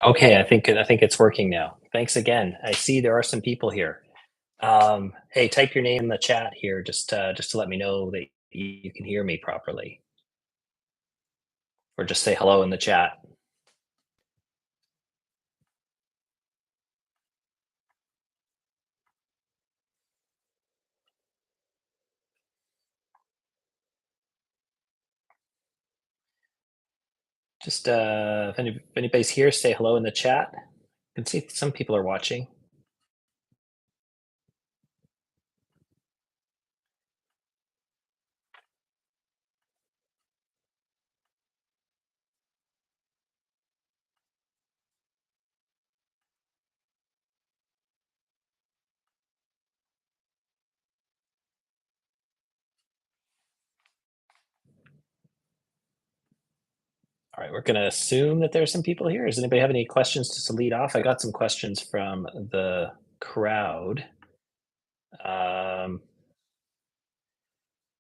Okay, I think it's working now. Thanks again. I see there are some people here. Hey, type your name in the chat here, just to let me know that you can hear me properly, or just say hello in the chat. Just if anybody's here, say hello in the chat. I can see some people are watching. All right, we're going to assume that there's some people here. Does anybody have any questions just to lead off? I got some questions from the crowd. Um,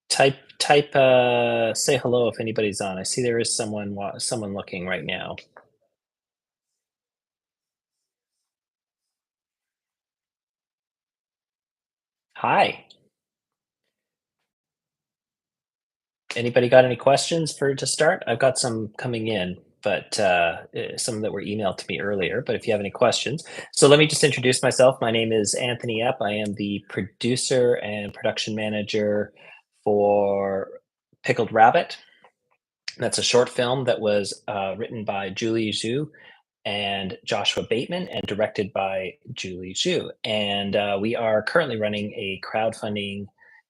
say hello if anybody's on. I see there is someone looking right now. Hi. Anybody got any questions for to start? I've got some coming in, but some that were emailed to me earlier. But if you have any questions, so let me just introduce myself. My name is Anthony Epp. I am the producer and production manager for Pickled Rabbit. That's a short film that was written by Julie Zhu and Joshua Bateman and directed by Julie Zhu. And we are currently running a crowdfunding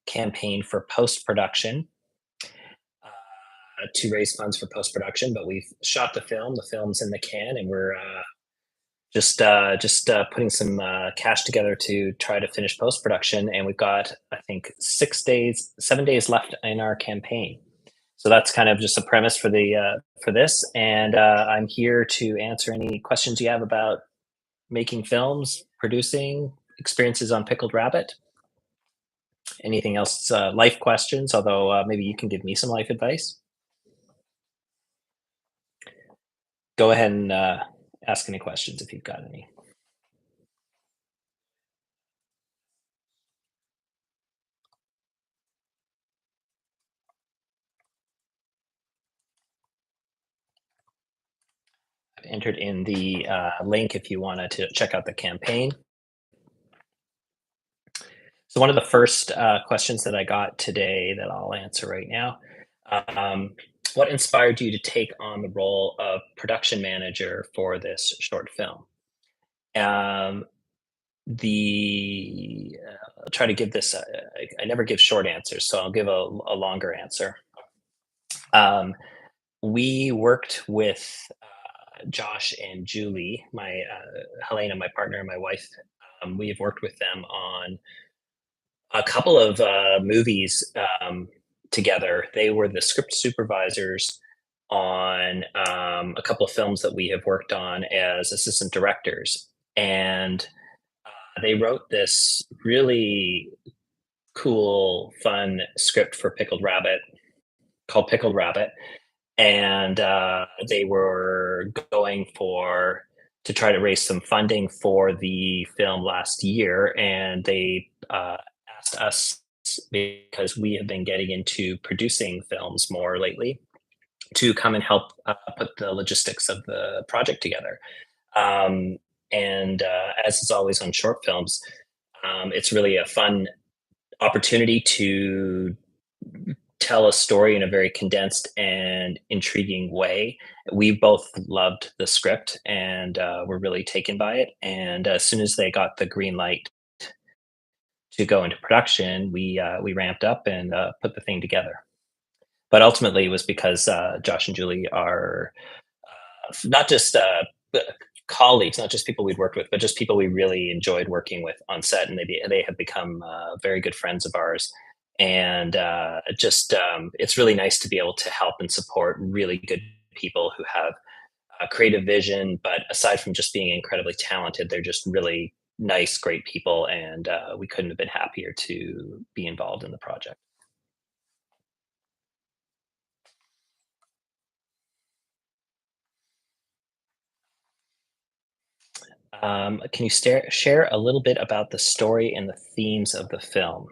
campaign for post production to raise funds for post production. But we've shot the film. The film's in the can, and we're just putting some cash together to try to finish post production. And we've got, I think, 6 days, 7 days left in our campaign. So that's kind of just a premise for this. And I'm here to answer any questions you have about making films, producing, experiences on Pickled Rabbit. Anything else? Life questions? Although maybe you can give me some life advice. Go ahead and ask any questions if you've got any. I've entered in the link if you wanted to check out the campaign. So one of the first questions that I got today that I'll answer right now. Um, what inspired you to take on the role of production manager for this short film? Um, I'll try to give this. I never give short answers, so I'll give a longer answer. Um, we worked with Josh and Julie, my Helena, my partner, and my wife. We have worked with them on a couple of movies together. They were the script supervisors on a couple of films that we have worked on as assistant directors, and they wrote this really cool, fun script for Pickled Rabbit called Pickled Rabbit, and they were going for to try to raise some funding for the film last year, and they asked us because we have been getting into producing films more lately to come and help put the logistics of the project together. Um, and as is always on short films, it's really a fun opportunity to tell a story in a very condensed and intriguing way. We both loved the script and were really taken by it. And as soon as they got the green light to go into production, we ramped up and put the thing together. But ultimately, it was because Josh and Julie are not just colleagues, not just people we'd worked with, but just people we really enjoyed working with on set, and they have become very good friends of ours. And it's really nice to be able to help and support really good people who have a creative vision, but aside from just being incredibly talented, they're just really nice, great people, and we couldn't have been happier to be involved in the project. Can you share a little bit about the story and the themes of the film?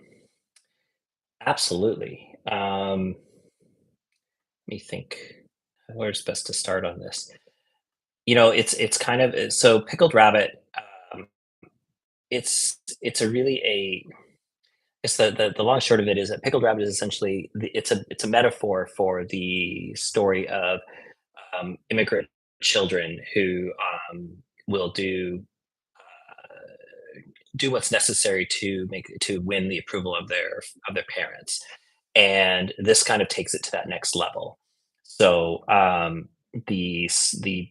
Absolutely. Let me think. Where's best to start on this? It's kind of so Pickled Rabbit. Um, it's a really a it's the long and short of it is that Pickled Rabbit is essentially it's a metaphor for the story of immigrant children who will do what's necessary to win the approval of their parents, and this kind of takes it to that next level. So the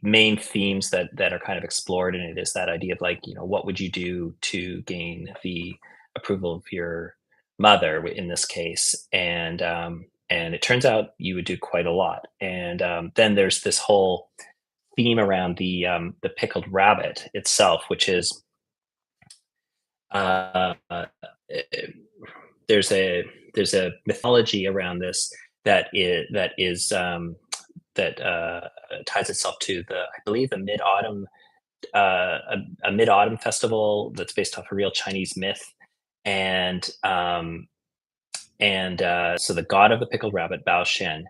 main themes that are kind of explored in it is that idea of like, what would you do to gain the approval of your mother in this case, and it turns out you would do quite a lot. And then there's this whole theme around the pickled rabbit itself, which is uh, eh, there's a mythology around this that ties itself to the I believe the mid autumn a mid autumn festival that's based off a real Chinese myth, and so the god of the pickled rabbit, Bao Shen,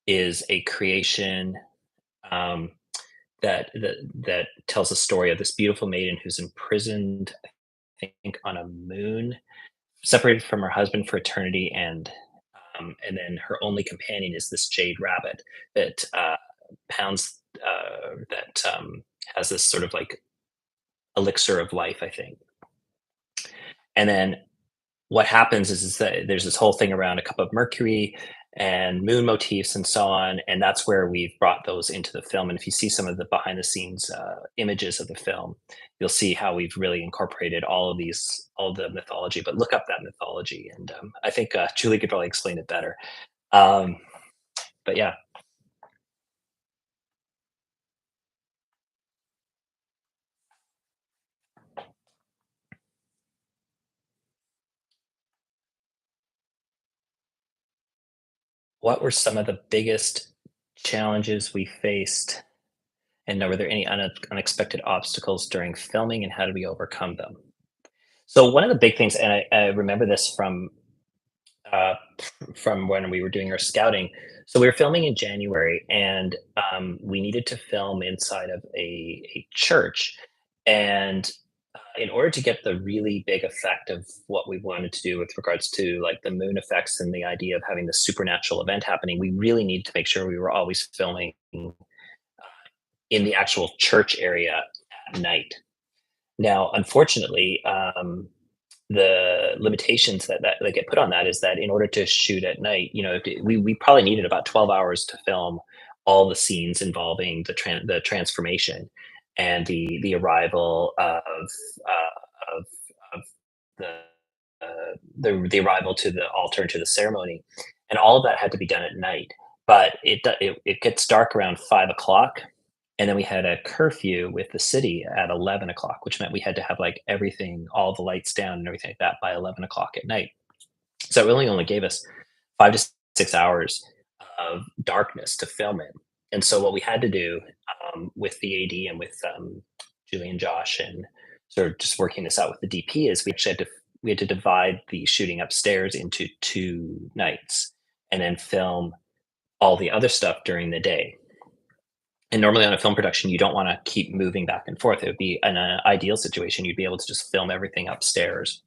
is a creation um, that tells the story of this beautiful maiden who's imprisoned, I think, on a moon, separated from her husband for eternity, and then her only companion is this jade rabbit that pounds that has this sort of like elixir of life, I think. And then what happens is that there's this whole thing around a cup of mercury and moon motifs and so on, and that's where we've brought those into the film. And if you see some of the behind the scenes images of the film, you'll see how we've really incorporated all of the mythology. But look up that mythology, and I think Julie could probably explain it better. um, but yeah. What were some of the biggest challenges we faced, and were there any unexpected obstacles during filming, and how did we overcome them? So one of the big things, and I remember this uh, from when we were doing our scouting. So we were filming in January, and we needed to film inside of a church. And in order to get the really big effect of what we wanted to do with regards to like the moon effects and the idea of having the supernatural event happening, we really needed to make sure we were always filming in the actual church area at night. Now, unfortunately, the limitations that get put on that is that in order to shoot at night, we probably needed about 12 hours to film all the scenes involving the transformation and the arrival of the the arrival to the altar and to the ceremony, and all of that had to be done at night. But it gets dark around 5 o'clock, and then we had a curfew with the city at 11 o'clock, which meant we had to have like everything, all the lights down and everything like that by 11 o'clock at night. So it really only gave us 5 to 6 hours of darkness to film in. And so what we had to do with the AD and with Julie and Josh and sort of just working this out with the DP is we had to divide the shooting upstairs into 2 nights and then film all the other stuff during the day. And normally on a film production, you don't want to keep moving back and forth. It would be in an ideal situation, you'd be able to just film everything upstairs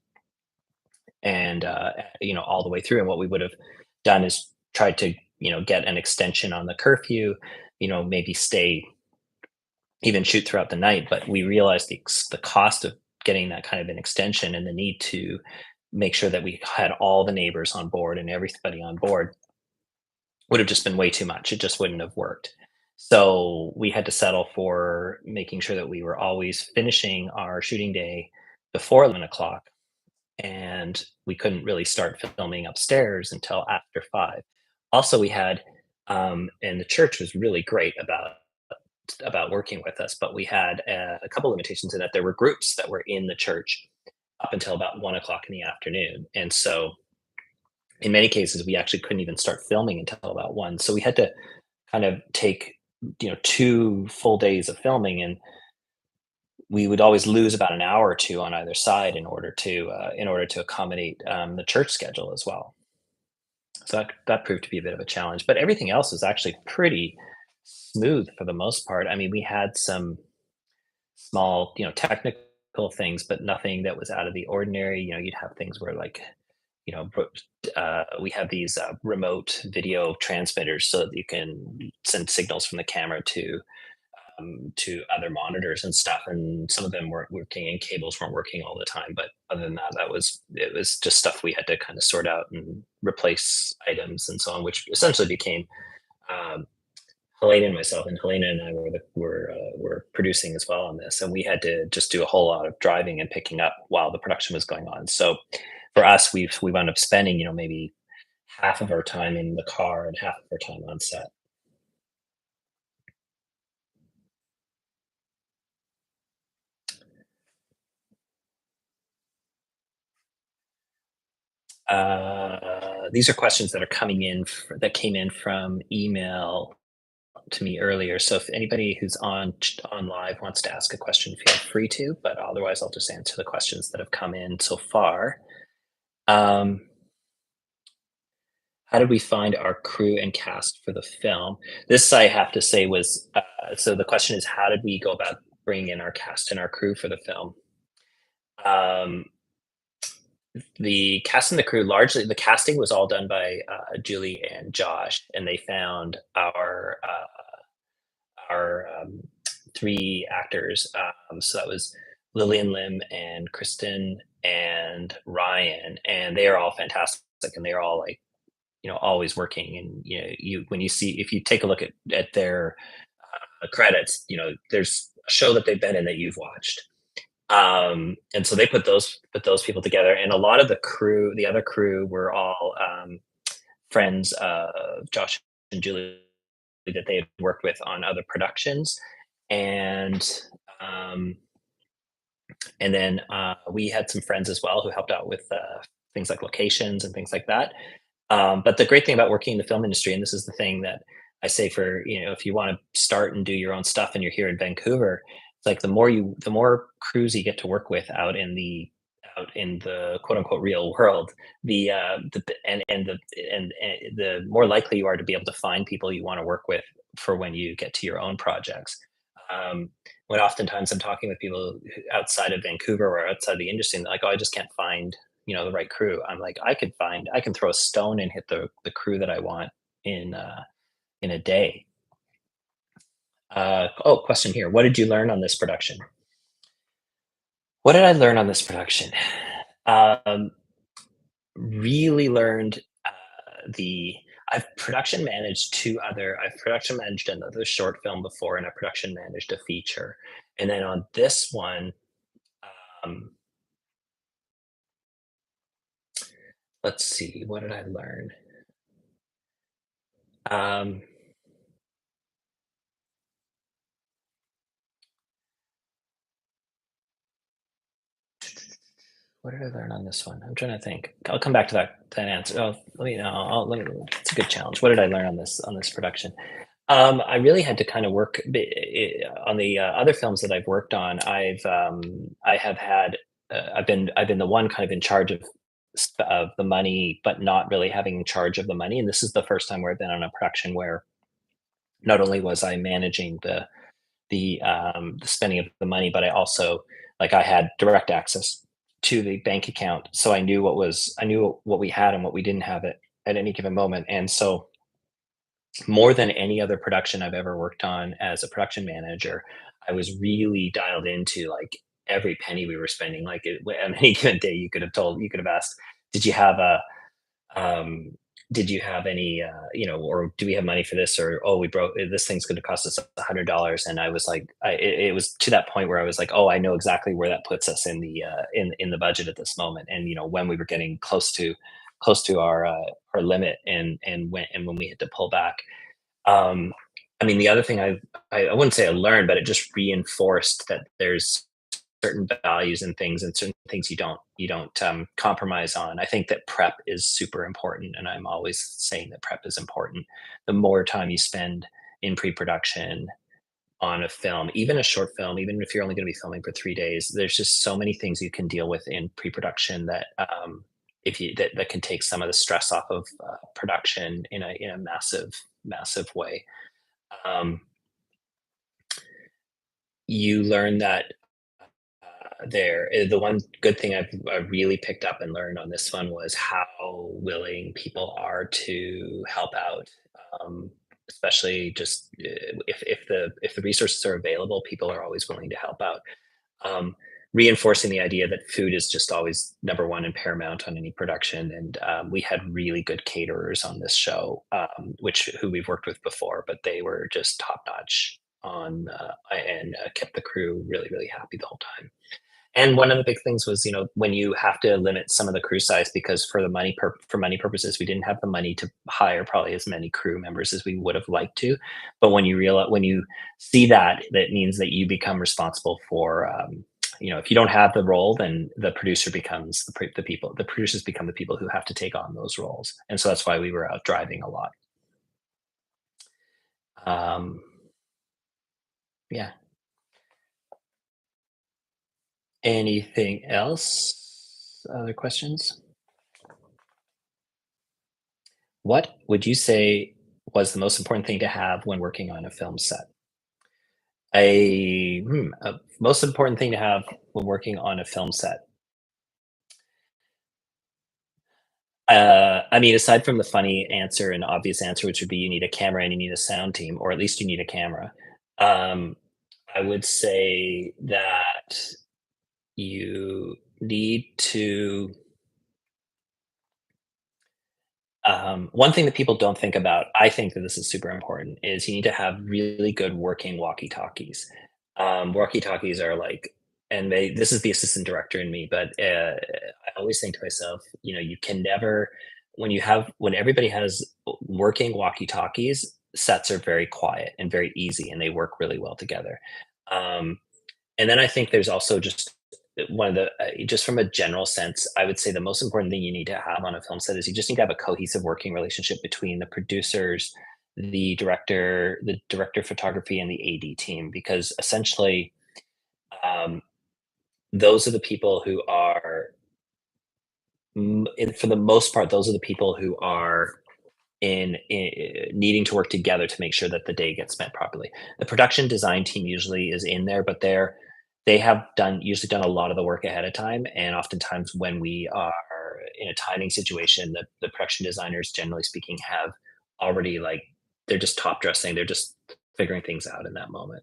and all the way through. And what we would have done is tried to get an extension on the curfew, maybe stay, even shoot throughout the night. But we realized the cost of getting that kind of an extension and the need to make sure that we had all the neighbors on board and everybody on board would have just been way too much. It just wouldn't have worked. So we had to settle for making sure that we were always finishing our shooting day before 11 o'clock, and we couldn't really start filming upstairs until after 5. Also, we had, and the church was really great about working with us, but we had a couple limitations in that there were groups that were in the church up until about 1 o'clock in the afternoon, and so in many cases we actually couldn't even start filming until about 1. So we had to kind of take 2 full days of filming, and we would always lose about an hour or two on either side in order to accommodate the church schedule as well. So that proved to be a bit of a challenge. But everything else was actually pretty smooth for the most part. I mean, we had some small, technical things, but nothing that was out of the ordinary. You'd have things where like, we have these remote video transmitters so that you can send signals from the camera to other monitors and stuff. And some of them weren't working, and cables weren't working all the time. But other than that, it was just stuff we had to kind of sort out and replace items and so on, which essentially became um, Helena and myself, and Helena and I were producing as well on this, and we had to just do a whole lot of driving and picking up while the production was going on. So for us, we wound up spending maybe half of our time in the car and half of our time on set. These are questions that are coming in that came in from email to me earlier. So if anybody who's on live wants to ask a question, feel free to. But otherwise, I'll just answer the questions that have come in so far. Um, how did we find our crew and cast for the film? This, I have to say, was so. The question is, how did we go about bringing in our cast and our crew for the film? Um, the cast and the crew, largely the casting was all done by Julie and Josh, and they found our three actors. So that was Lillian Lim and Kristen and Ryan, and they are all fantastic, and they are all like always working. And you when you see if you take a look at their credits, there's a show that they've been in that you've watched. And so they put those people together, and a lot of the other crew were all friends of Josh and Julie that they had worked with on other productions, and um, and then we had some friends as well who helped out with things like locations and things like that. But the great thing about working in the film industry, and this is the thing that I say for if you want to start and do your own stuff and you're here in Vancouver, it's like the more crews you get to work with out in the quote unquote real world, the and the more likely you are to be able to find people you want to work with for when you get to your own projects. Um, when oftentimes I'm talking with people outside of Vancouver or outside the industry, and they're like, "Oh, I just can't find the right crew." I'm like, I can throw a stone and hit the crew that I want in a day. Oh, question here. What did you learn on this production? What did I learn on this production? Um, really learned the I've production managed another short film before, and I production managed a feature. And then on this one, um, let's see, what did I learn? Um, what did I learn on this one? I'm trying to think. I'll come back to that answer. Oh, let me. It's a good challenge. What did I learn on this production? I really had to kind of work on the other films that I've worked on. I have had I've been the one kind of in charge of the money, but not really having charge of the money. And this is the first time where I've been on a production where not only was I managing the spending of the money, but I also like I had direct access to the bank account, so I knew what we had and what we didn't have at any given moment. And so more than any other production I've ever worked on as a production manager, I was really dialed into like every penny we were spending. Like on any given day, you could have asked, "Did you have a um, did you have any, or do we have money for this? Or oh, we broke this thing's going to cost us $100." And I was like, it was to that point where I was like, oh, I know exactly where that puts us in the in the budget at this moment. And when we were getting close to our limit, and when we had to pull back. Um, I mean, the other thing I wouldn't say I learned, but it just reinforced that there's certain values and things, and certain things you don't compromise on. I think that prep is super important, and I'm always saying that prep is important. The more time you spend in pre-production, on a film, even a short film, even if you're only going to be filming for 3 days, there's just so many things you can deal with in pre-production that if you that can take some of the stress off of production in a massive way. Um, you learn that the one good thing I really picked up and learned on this one was how willing people are to help out, um, especially just if the resources are available, people are always willing to help out. Um, Reinforcing the idea that food is just always number one and paramount on any production. And we had really good caterers on this show, which who we've worked with before, but they were just top notch on and kept the crew really happy the whole time. And one of the big things was, when you have to limit some of the crew size because for money purposes, we didn't have the money to hire probably as many crew members as we would have liked to. But when you see that, that means that you become responsible for, if you don't have the role, then the producer becomes the producers become the people who have to take on those roles. And so that's why we were out driving a lot. Um, yeah. Anything else? Other questions? What would you say was the most important thing to have when working on a film set? A most important thing to have when working on a film set. I mean, aside from the funny answer and obvious answer, which would be you need a camera and you need a sound team, or at least you need a camera. Um, I would say that you need to one thing that people don't think about, I think that this is super important, is you need to have really good working walkie-talkies. Walkie-talkies are like, and this is the assistant director in me, but I always think to myself, you can never, when everybody has working walkie-talkies, sets are very quiet and very easy, and they work really well together. Um, and then I think there's also just one of the just from a general sense, I would say the most important thing you need to have on a film set is you just need to have a cohesive working relationship between the producers, the director of photography, and the AD team, because essentially, um, those are the people who are, for the most part, those are the people who are in needing to work together to make sure that the day gets spent properly. The production design team usually is in there, but they have usually done a lot of the work ahead of time. And oftentimes when we are in a timing situation, the production designers, generally speaking, have already they're just top dressing. They're just figuring things out in that moment.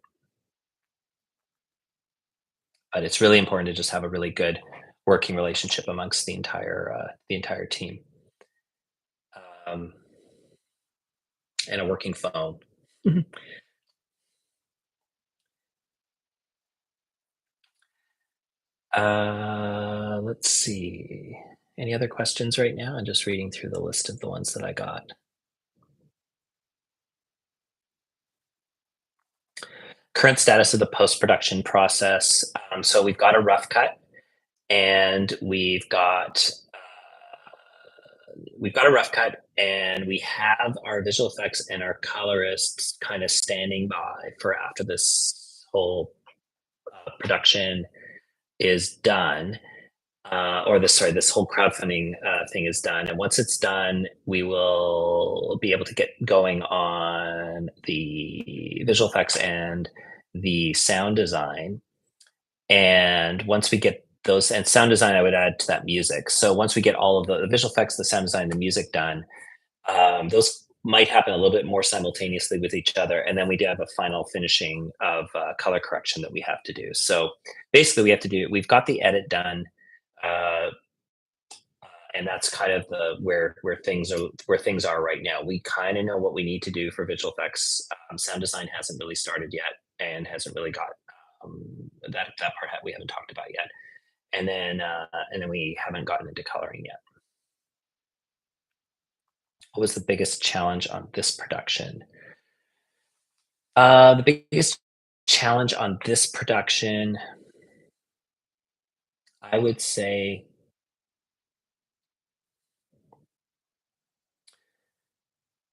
But it's really important to just have a really good working relationship amongst the entire team. Um, and a working phone. Let's see. Any other questions right now? I'm just reading through the list of the ones that I got. Current status of the post-production process. So and we've got a rough cut, and we have our visual effects and our colorists kind of standing by for after this whole production is done. This whole crowdfunding thing is done. And once it's done, we will be able to get going on the visual effects and the sound design. And once we get those, and sound design, I would add to that music. So once we get all of the visual effects, the sound design, the music done, those might happen a little bit more simultaneously with each other. And then we do have a final finishing of color correction that we have to do. So basically, we've got the edit done. Uh, and that's kind of the where things are right now. We kind of know what we need to do for visual effects. Sound design hasn't really started yet, and hasn't really got that part we haven't talked about yet. And then we haven't gotten into coloring yet. What was the biggest challenge on this production? The biggest challenge on this production, I would say,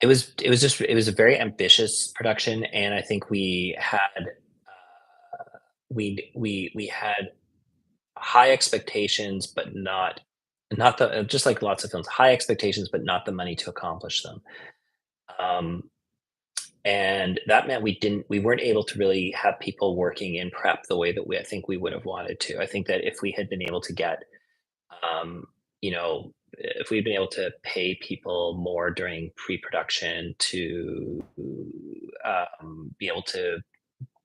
it was a very ambitious production, and I think we had high expectations, but not the just like lots of films, high expectations, but not the money to accomplish them. Um, and that meant we weren't able to really have people working in prep the way that I think we would have wanted to. I think that if we had been able to get you know, if we'd been able to pay people more during pre-production to be able to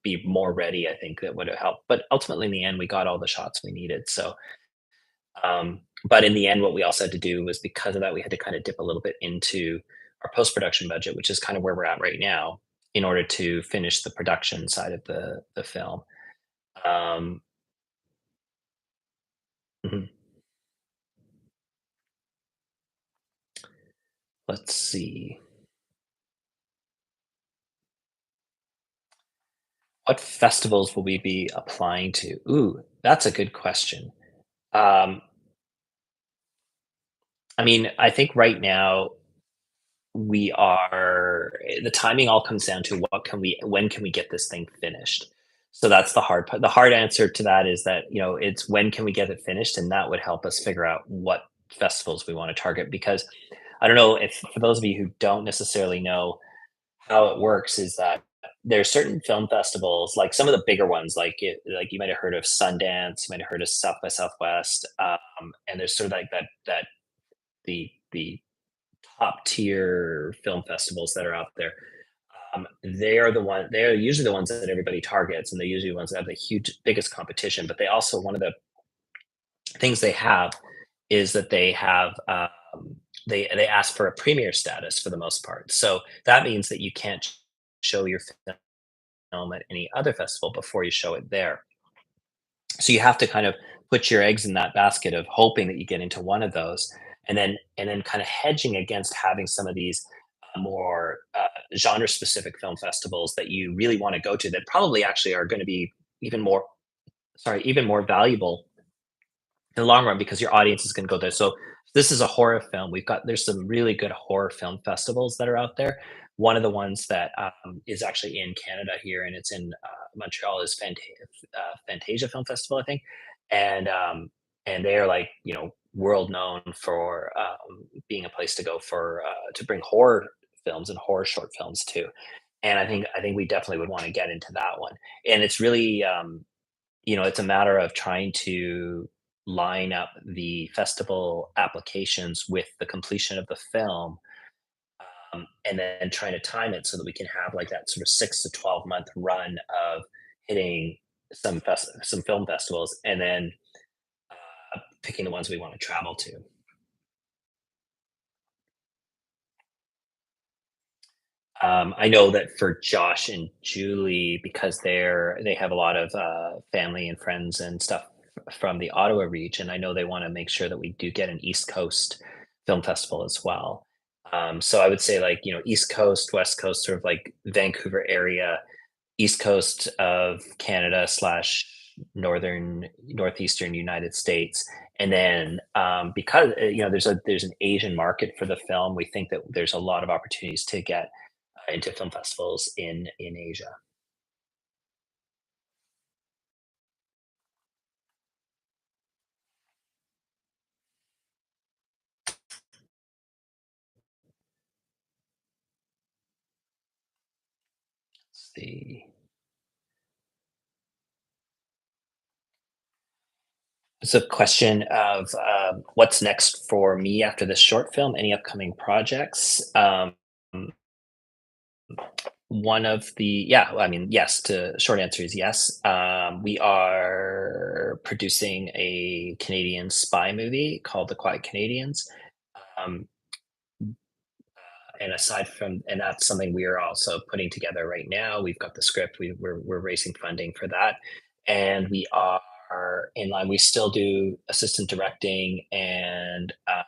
be more ready, I think that would have helped. But ultimately, in the end, we got all the shots we needed. So, but in the end, what we also had to do was because of that, we had to kind of dip a little bit into our post-production budget, which is kind of where we're at right now, in order to finish the production side of the film. Um, mhm. Let's see. What festivals will we be applying to? Ooh, that's a good question. Um, I mean, I think right now we are the timing all comes down to when can we get this thing finished? So that's the hard part. The hard answer to that is that, it's when can we get it finished, and that would help us figure out what festivals we want to target because I don't know if for those of you who don't necessarily know how it works is that there are certain film festivals, like some of the bigger ones, like you might have heard of Sundance, you might have heard of South by Southwest, and there's sort of like that the top tier film festivals that are out there. They are usually the ones that everybody targets, and they're usually the ones that have the huge biggest competition. But they also one of the things they have is that they ask for a premiere status for the most part. So that means that you can't show your film at any other festival before you show it there. So you have to kind of put your eggs in that basket of hoping that you get into one of those, and then kind of hedging against having some of these more genre specific film festivals that you really want to go to that probably actually are going to be even more even more valuable in the long run because your audience is going to go there. So this is a horror film. There's some really good horror film festivals that are out there. One of the ones that is actually in Canada here, and it's in Montreal, is Fantasia Film Festival, I think, and they are like world known for being a place to go for to bring horror films and horror short films too. And I think we definitely would want to get into that one. And it's really it's a matter of trying to line up the festival applications with the completion of the film, and then trying to time it so that we can have like that sort of 6 to 12 month run of hitting some film festivals, and then picking the ones we want to travel to. I know that for Josh and Julie, because they have a lot of family and friends and stuff from the Ottawa region. I know they want to make sure that we do get an East Coast film festival as well. So I would say like East Coast, West Coast, sort of like Vancouver area, East Coast of Canada slash northeastern United States. And then because there's an Asian market for the film, we think that there's a lot of opportunities to get into film festivals in Asia. Let's see. It's a question of what's next for me after this short film. Any upcoming projects? One of the yeah, I mean, yes. To short answer is yes. We are producing a Canadian spy movie called The Quiet Canadians. Um, and that's something we are also putting together right now. We've got the script. We're raising funding for that, and we are in line. We still do assistant directing, uh,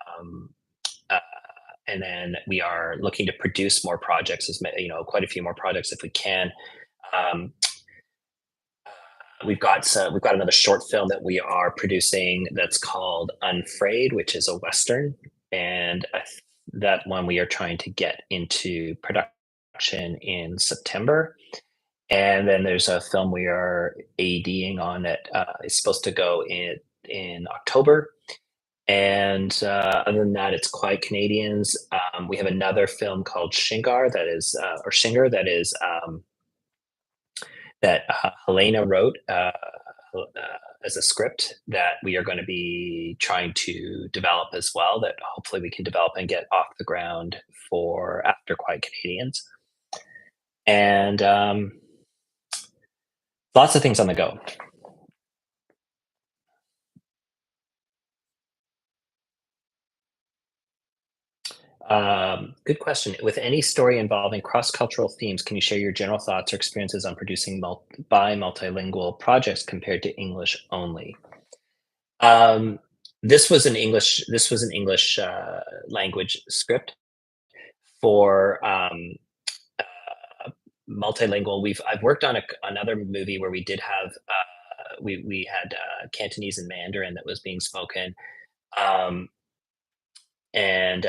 and then we are looking to produce more projects, quite a few more projects if we can. Um, we've got another short film that we are producing that's called Unfraid, which is a western, and that one we are trying to get into production in September. And then there's a film we are ADing on that is supposed to go in October. And other than that, it's quite Canadians. We have another film called Shingar that is, or Shinger that is that Helena wrote as a script that we are going to be trying to develop as well. That hopefully we can develop and get off the ground for after Quiet Canadians. And lots of things on the go. Good question. With any story involving cross-cultural themes, can you share your general thoughts or experiences on producing multilingual projects compared to English only? Um, this was an English language script for multilingual. I've worked on another movie where we did have we had Cantonese and Mandarin that was being spoken, um, and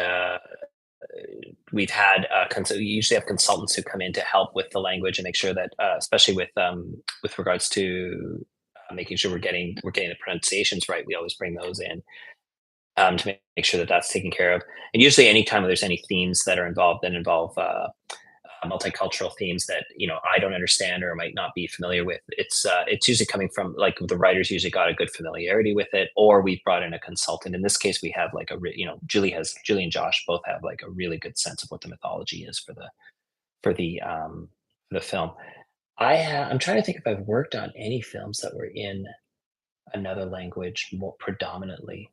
we've had we usually have consultants who come in to help with the language and make sure that, especially with regards to making sure we're getting the pronunciations right. We always bring those in to make sure that that's taken care of. And usually, anytime there's any themes that are involved that involve multicultural themes that I don't understand or might not be familiar with, it's usually coming from like the writers usually got a good familiarity with it, or we've brought in a consultant. In this case, we have like Julie and Josh both have like a really good sense of what the mythology is for the film. I'm trying to think if I've worked on any films that were in another language more predominantly.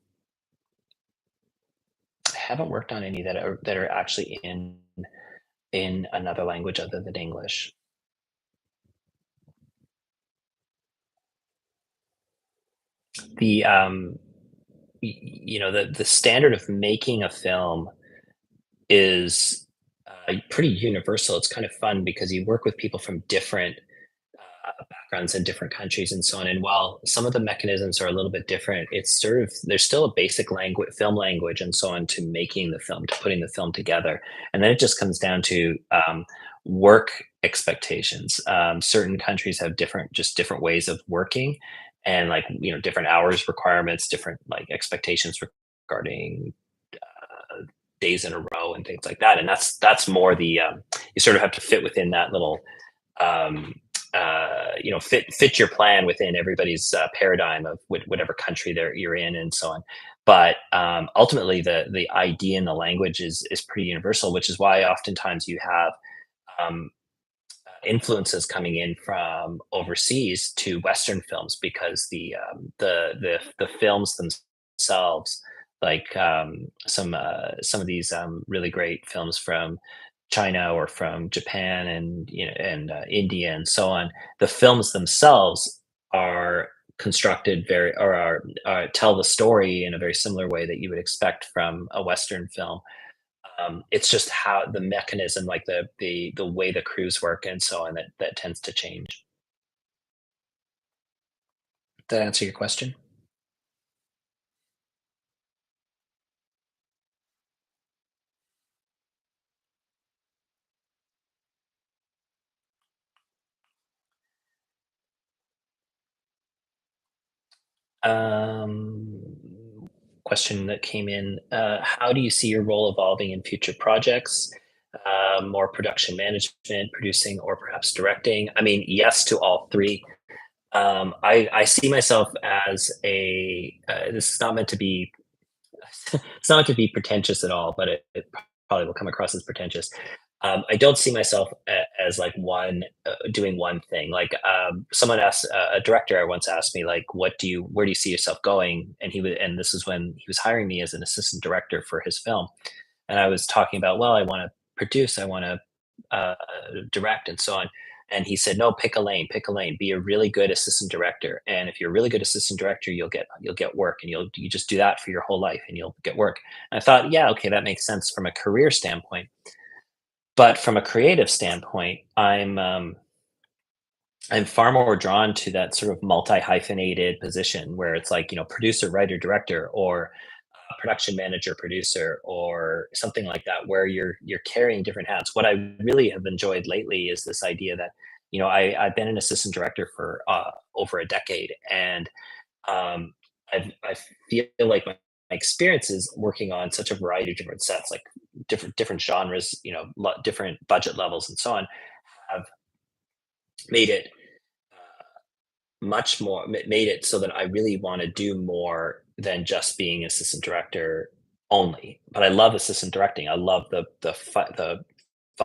I haven't worked on any that are actually in another language other than English. The the standard of making a film is pretty universal. It's kind of fun because you work with people from different backgrounds in different countries and so on. And while some of the mechanisms are a little bit different, it's sort of there's still a basic language, film language, and so on to making the film, to putting the film together. And then it just comes down to work expectations. Certain countries have different ways of working, and like different hours requirements, different like expectations regarding days in a row and things like that. And that's more the you sort of have to fit within that little um, fit your plan within everybody's paradigm of whatever country you're in and so on. But ultimately, the idea and the language is pretty universal, which is why oftentimes you have um, influences coming in from overseas to Western films because the films themselves, like some of these really great films from China or from Japan and India and so on. The films themselves are constructed very or are tell the story in a very similar way that you would expect from a Western film. It's just how the mechanism, like the way the crews work and so on, that tends to change. Did that answer your question? Um, Question that came in: how do you see your role evolving in future projects? More production management, producing, or perhaps directing? I mean, yes to all three. I see myself as this is not meant to be it's not to be pretentious at all, but it probably will come across as pretentious. I don't see myself as like doing one thing. Like someone asked a director once asked me like, where do you see yourself going? And this is when he was hiring me as an assistant director for his film, and I was talking about, well, I want to produce, I want to direct, and so on. And he said, no, pick a lane, be a really good assistant director. And if you're a really good assistant director, you'll get work, and you just do that for your whole life, and you'll get work. And I thought, yeah, okay, that makes sense from a career standpoint. But from a creative standpoint, I'm far more drawn to that sort of multi hyphenated position where it's like producer, writer, director, or production manager, producer, or something like that, where you're carrying different hats. What I really have enjoyed lately is this idea that, I've been an assistant director for over a decade, and um, I feel like my experiences working on such a variety of different sets, like different genres, different budget levels, and so on, have made it made it so that I really want to do more than just being assistant director only. But I love assistant directing. I love the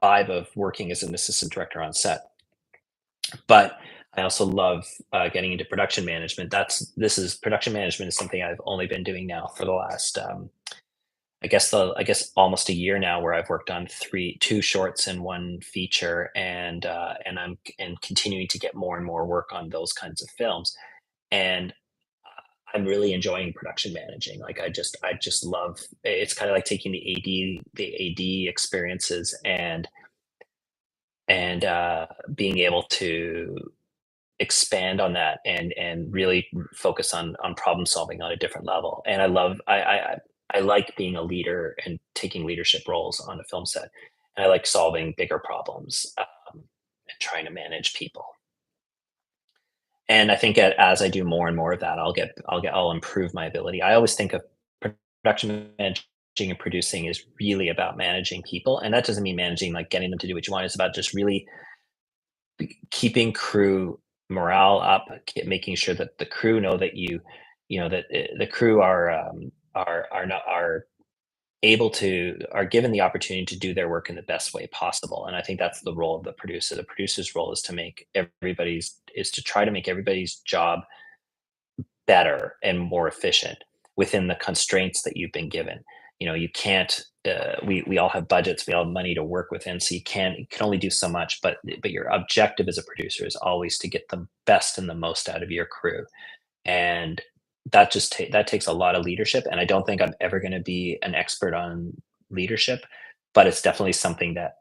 vibe of working as an assistant director on set. But I also love getting into production management. Production management is something I've only been doing now for the last I guess almost a year now, where I've worked on two shorts and one feature, and I'm continuing to get more and more work on those kinds of films. And I'm really enjoying production managing. Like I just love, it's kind of like taking the AD experiences and being able to expand on that and really focus on problem solving on a different level. And I like being a leader and taking leadership roles on a film set. And I like solving bigger problems, and trying to manage people. And I think as I do more and more of that, I'll improve my ability. I always think of production managing and producing is really about managing people, and that doesn't mean managing like getting them to do what you want. It's about just really keeping crew morale up, making sure that the crew know that that the crew are not are able to are given the opportunity to do their work in the best way possible. And I think that's the role of the producer. The producer's role is to try to make everybody's job better and more efficient within the constraints that you've been given. You can't. We all have budgets. We all have money to work within, so you can only do so much. But your objective as a producer is always to get the best and the most out of your crew, and that takes a lot of leadership. And I don't think I'm ever going to be an expert on leadership, but it's definitely something that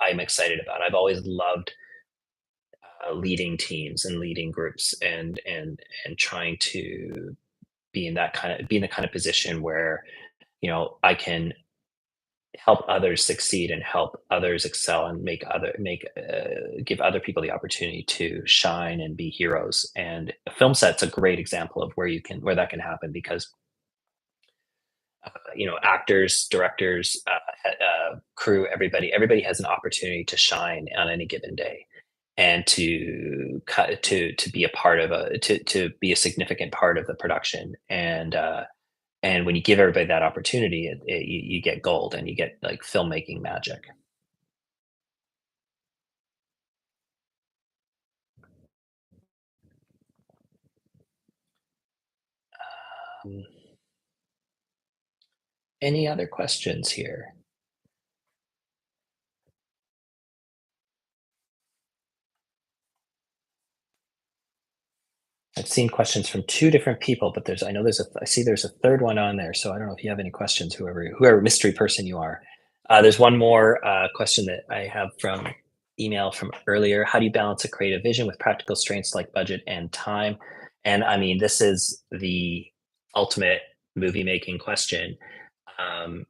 I'm excited about. I've always loved leading teams and leading groups, and trying to be in the kind of position where I can help others succeed and help others excel and give other people the opportunity to shine and be heroes. And a film set's a great example of where that can happen, because actors, directors, crew, everybody has an opportunity to shine on any given day, and to be a part of to be a significant part of the production. And when you give everybody that opportunity, you get gold, and you get like filmmaking magic. Um, any other questions here? I've seen questions from two different people, but I see there's a third one on there. So I don't know if you have any questions, whoever mystery person you are. There's one more question that I have from email from earlier. How do you balance a creative vision with practical strengths like budget and time? And I mean, this is the ultimate movie making question. Um,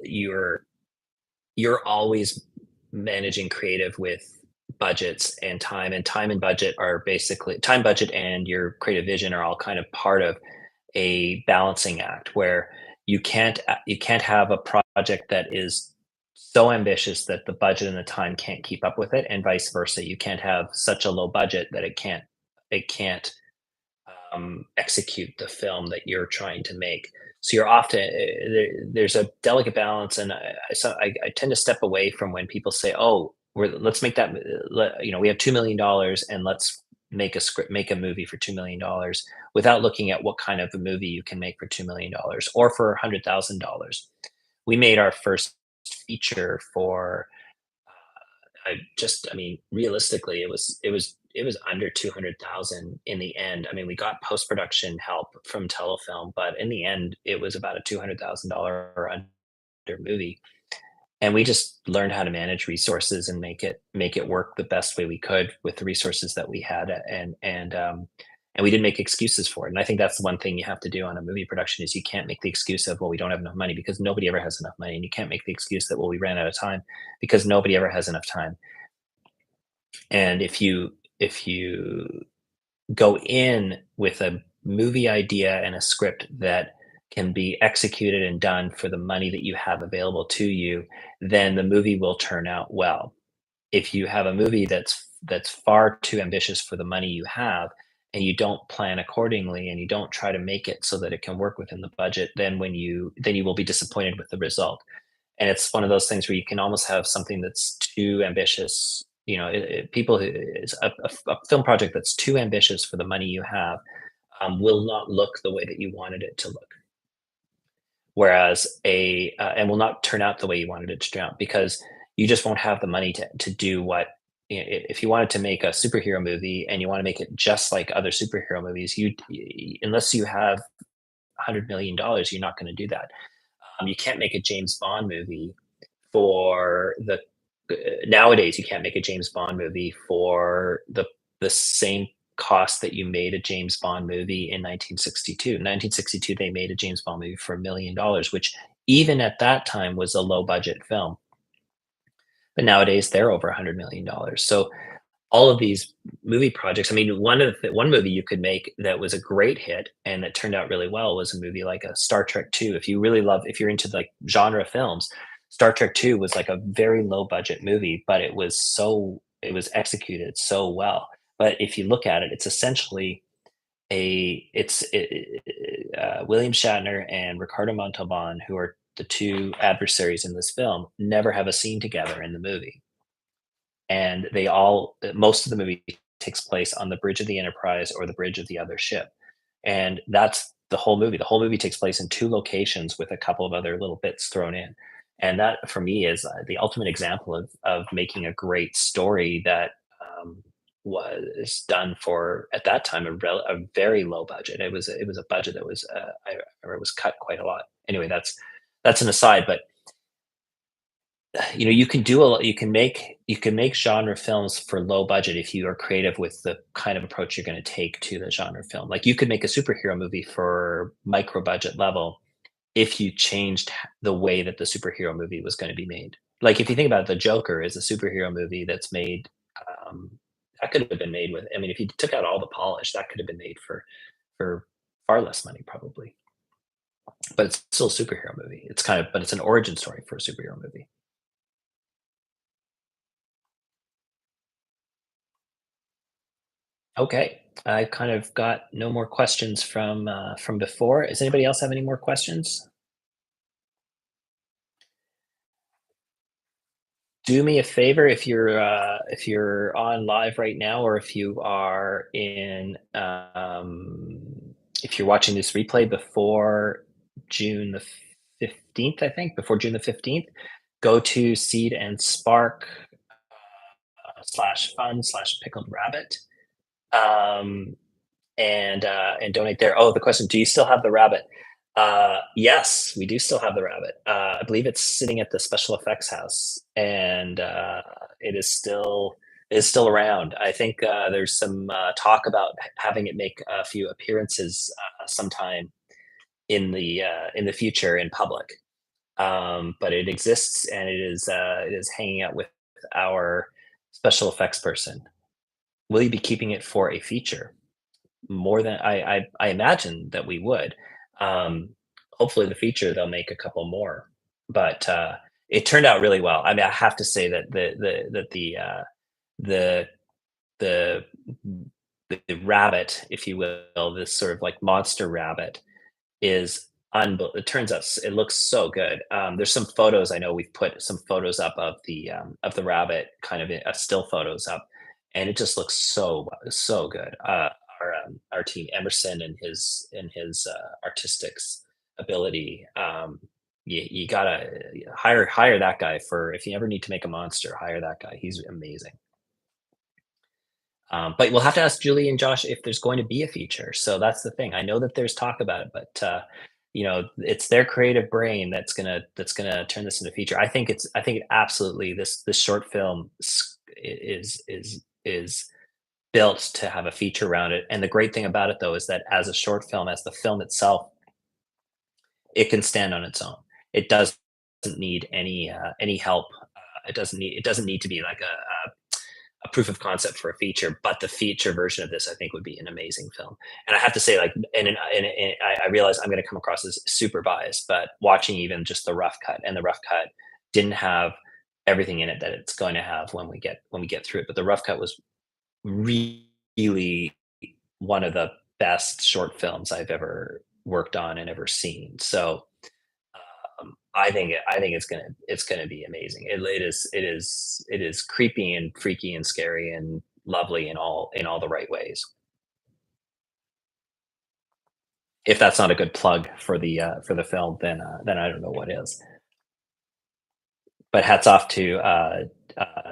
you're you're always managing creative with budgets and time, and time and budget are basically time, budget, and your creative vision are all kind of part of a balancing act, where you can't have a project that is so ambitious that the budget and the time can't keep up with it, and vice versa. You can't have such a low budget that it can't execute the film that you're trying to make. So you're often there's a delicate balance, and I tend to step away from when people say, "Oh, let's make that. We have $2 million, and let's make a movie for $2 million," without looking at what kind of a movie you can make for $2 million or for $100,000. We made our first feature for I mean, realistically, it was under 200,000 in the end. I mean, we got post-production help from Telefilm, but in the end, it was about a $200,000 or under movie. And we just learned how to manage resources and make it work the best way we could with the resources that we had. and we didn't make excuses for it. And I think that's the one thing you have to do on a movie production is you can't make the excuse of, well, we don't have enough money, because nobody ever has enough money, and you can't make the excuse that, well, we ran out of time, because nobody ever has enough time. And if you go in with a movie idea and a script that can be executed and done for the money that you have available to you, then the movie will turn out well. If you have a movie that's far too ambitious for the money you have, and you don't plan accordingly, and you don't try to make it so that it can work within the budget, then you will be disappointed with the result. And it's one of those things where you can almost have something that's too ambitious. People who is a film project that's too ambitious for the money you have, will not look the way that you wanted it to look. Whereas and will not turn out the way you wanted it to turn out, because you just won't have the money to do what. If you wanted to make a superhero movie and you want to make it just like other superhero movies, unless you have $100 million, you're not going to do that. You can't make a James Bond movie for the nowadays. You can't make a James Bond movie for the same cost that you made a James Bond movie in 1962. 1962, they made a James Bond movie for $1 million, which even at that time was a low budget film. But nowadays they're over $100 million. So all of these movie projects. I mean, one movie you could make that was a great hit and that turned out really well was a movie like a Star Trek 2. If you're into like genre films, Star Trek 2 was like a very low budget movie, but it was executed so well. But if you look at it, it's essentially William Shatner and Ricardo Montalban, who are the two adversaries in this film, never have a scene together in the movie, and most of the movie takes place on the bridge of the Enterprise or the bridge of the other ship, and that's the whole movie. The whole movie takes place in two locations with a couple of other little bits thrown in, and that for me is the ultimate example of making a great story that was done for, at that time, a very low budget. It was a budget that was I remember, it was cut quite a lot. Anyway, that's an aside, but you can do a lot. You can make genre films for low budget if you are creative with the kind of approach you're going to take to the genre film. Like, you could make a superhero movie for micro budget level if you changed the way that the superhero movie was going to be made. Like, if you think about it, the Joker is a superhero movie that's made. um, that could have been made with. I mean, if you took out all the polish, that could have been made for far less money, probably. But it's still a superhero movie. But it's an origin story for a superhero movie. Okay. I kind of got no more questions from before. Does anybody else have any more questions? Do me a favor, if you're on live right now, or if you're watching this replay before June the 15th, I think, before June the 15th, go to Seed and Spark /fun /pickled rabbit. Um, and donate there. Oh, the question: do you still have the rabbit? Yes, we do still have the rabbit. I believe it's sitting at the special effects house, and it is still around. I think there's some talk about having it make a few appearances sometime in the future in public. But it exists, and it is hanging out with our special effects person. Will you be keeping it for a feature? More than I imagine that we would. Um, Hopefully, the feature they'll make a couple more, but it turned out really well. I mean, I have to say that the the the rabbit, if you will, this sort of like monster rabbit, is unbel it turns out it looks so good. There's some photos. I know we've put some photos up of the rabbit, kind of still photos up, and it just looks so good. Our team, Emerson, and his artistics ability. You gotta hire that guy for if you ever need to make a monster. Hire that guy. He's amazing. But we'll have to ask Julie and Josh if there's going to be a feature. So that's the thing. I know that there's talk about it, but it's their creative brain that's gonna turn this into a feature. I think it absolutely, this short film is built to have a feature around it. And the great thing about it, though, is that as a short film, as the film itself, it can stand on its own. It doesn't need any help. It doesn't need to be like a proof of concept for a feature, but the feature version of this, I think, would be an amazing film. And I have to say, like, and I realize I'm going to come across as super biased, but watching even just the rough cut, and the rough cut didn't have everything in it that it's going to have when we get through it. But the rough cut was really one of the best short films I've ever worked on and ever seen. So I think it's gonna be amazing. It is creepy and freaky and scary and lovely in all the right ways. If that's not a good plug for the film, then I don't know what is. But hats off to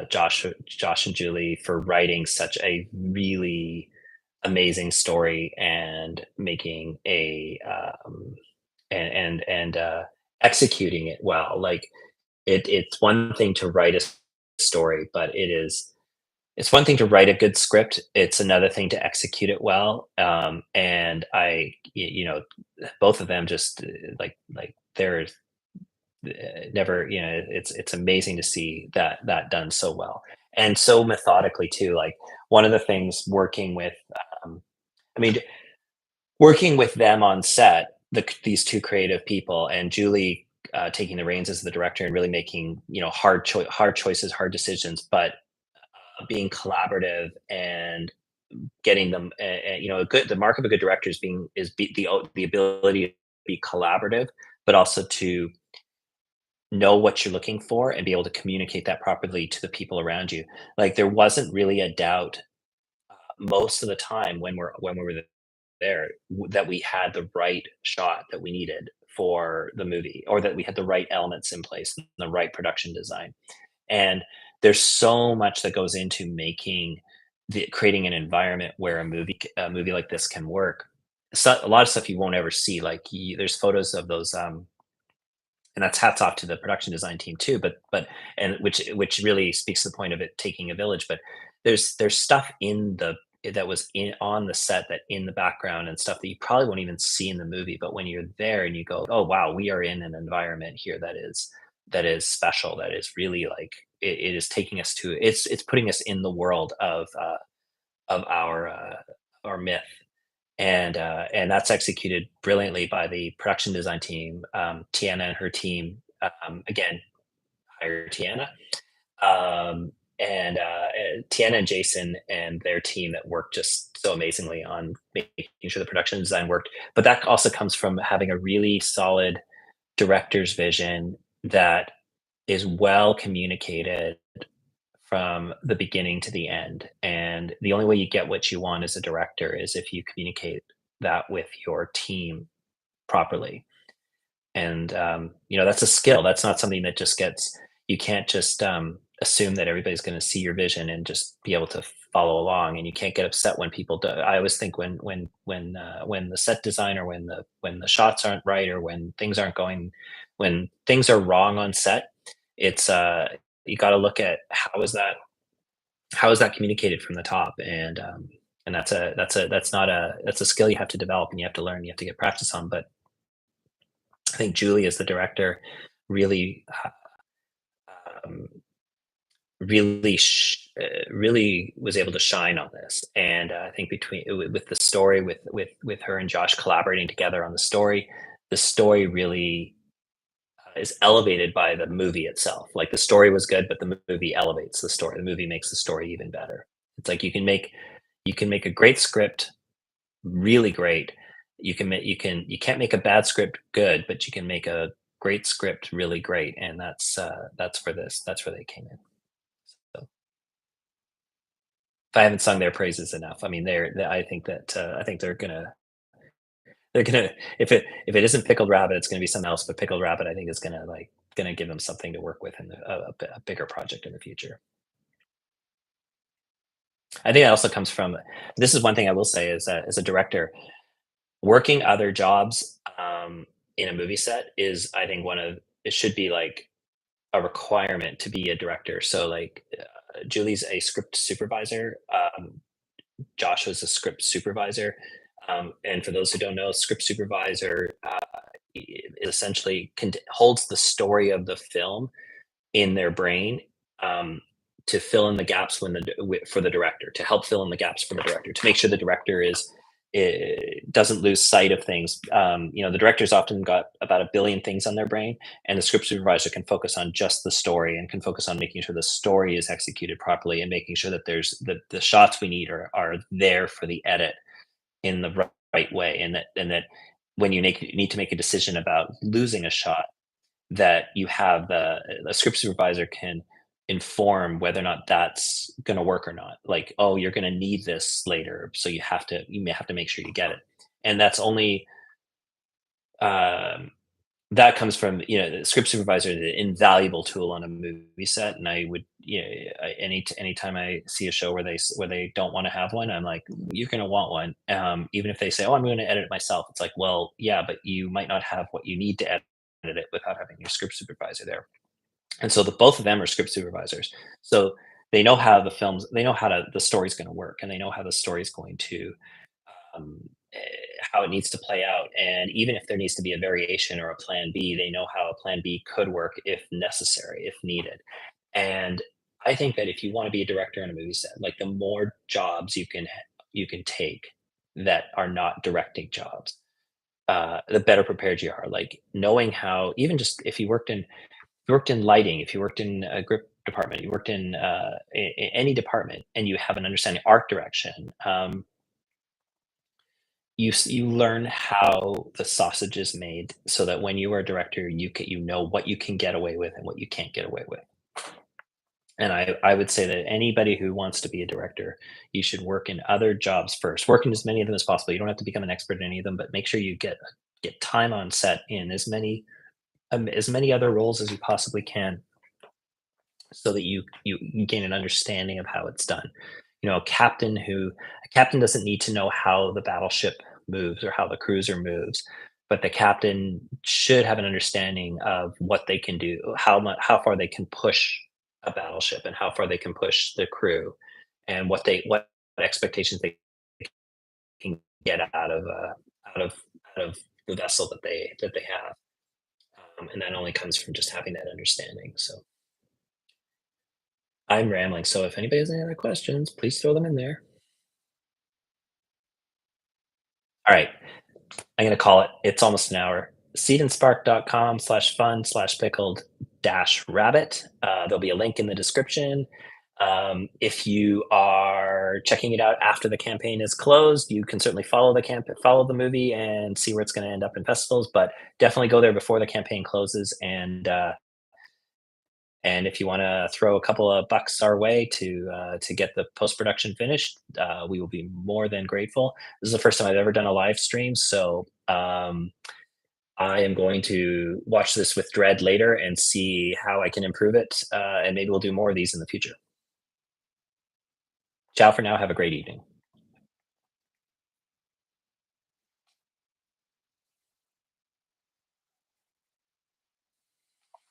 Josh and Julie for writing such a really amazing story and making and executing it well. Like it's one thing to write a story, but it's one thing to write a good script. It's another thing to execute it well. And both of them just like they're never, it's amazing to see that done so well and so methodically too. Like one of the things um, I mean, working with them on set, these two creative people, and Julie taking the reins as the director and really making hard choices, hard decisions, but being collaborative and getting them. A good the mark of a good director is the ability to be collaborative, but also to know what you're looking for and be able to communicate that properly to the people around you. Like there wasn't really a doubt most of the time when we were there that we had the right shot that we needed for the movie, or that we had the right elements in place and the right production design. And there's so much that goes into creating an environment where a movie like this can work. So, a lot of stuff you won't ever see. Like there's photos of those and that's hats off to the production design team too, but and which really speaks to the point of it taking a village. But there's stuff that was in on the set, that in the background, and stuff that you probably won't even see in the movie, but when you're there and you go, oh wow, we are in an environment here that is special, that is really like it is taking us to it's putting us in the world of our myth. And that's executed brilliantly by the production design team. Tiana and her team, again, hire Tiana, and Tiana and Jason and their team that worked just so amazingly on making sure the production design worked. But that also comes from having a really solid director's vision that is well communicated from the beginning to the end. And the only way you get what you want as a director is if you communicate that with your team properly. And that's a skill. That's not something that just gets. You can't just assume that everybody's going to see your vision and just be able to follow along. And you can't get upset when people do. I always think when the set design, or when the shots aren't right, or when things are wrong on set, it's you got to look at how is that communicated from the top. And that's a skill you have to develop, and you have to learn, you have to get practice on. But I think Julie, as the director, really um, really was able to shine on this. And I think with the story, with her and Josh collaborating together on the story really is elevated by the movie itself. Like the story was good, but the movie elevates the story. The movie makes the story even better. It's like you can make a great script really great. You can't make a bad script good, but you can make a great script really great. And that's where they came in. So if I haven't sung their praises enough, I mean, I think they're gonna if it isn't Pickled Rabbit, it's gonna be something else. But Pickled Rabbit, I think, is gonna give them something to work with in a bigger project in the future. I think it also comes from. This is one thing I will say, is that as a director, working other jobs in a movie set is, I think, it should be like a requirement to be a director. So like Julie's a script supervisor. Josh was a script supervisor. And for those who don't know, script supervisor essentially holds the story of the film in their brain, um, to fill in the gaps for the director, to help fill in the gaps for the director, to make sure the director doesn't lose sight of things. The director's often got about a billion things on their brain, and the script supervisor can focus on just the story and can focus on making sure the story is executed properly and making sure that the shots we need are there for the edit in the right way, and that when you need to make a decision about losing a shot, that you have the script supervisor can inform whether or not that's going to work or not. Like, oh, you're going to need this later, so you may have to make sure you get it. And that's only um, that comes from, the script supervisor is an invaluable tool on a movie set. And I would, anytime I see a show where they don't want to have one, I'm like, you're going to want one. Even if they say, oh, I'm going to edit it myself, it's like, well, yeah, but you might not have what you need to edit it without having your script supervisor there. And so both of them are script supervisors. So they know the story's going to work, and they know how the story's going to, um, eh, how it needs to play out. And even if there needs to be a variation or a plan B, they know how a plan B could work if necessary, if needed. And I think that if you want to be a director on a movie set, like, the more jobs you can take that are not directing jobs, the better prepared you are. Like, knowing how, even just if you worked in lighting, if you worked in a grip department, you worked in any department, and you have an understanding of art direction, you learn how the sausage is made, so that when you are a director, you know what you can get away with and what you can't get away with. And I would say that anybody who wants to be a director, you should work in other jobs first. Work in as many of them as possible. You don't have to become an expert in any of them, but make sure you get time on set in as many other roles as you possibly can, so that you gain an understanding of how it's done. A captain doesn't need to know how the battleship moves or how the cruiser moves, but the captain should have an understanding of what they can do, how far they can push a battleship, and how far they can push the crew, and what expectations they can get out of out of the vessel that they have. And that only comes from just having that understanding. So I'm rambling, so if anybody has any other questions, please throw them in there. All right, I'm gonna call it. It's almost an hour. Seedandspark.com/fun/pickled dash rabbit. There'll be a link in the description. If you are checking it out after the campaign is closed, you can certainly follow the movie and see where it's going to end up in festivals. But definitely go there before the campaign closes, and if you want to throw a couple of bucks our way to get the post production finished, we will be more than grateful. This is the first time I've ever done a live stream, so I am going to watch this with dread later and see how I can improve it, and maybe we'll do more of these in the future. Ciao for now. Have a great evening.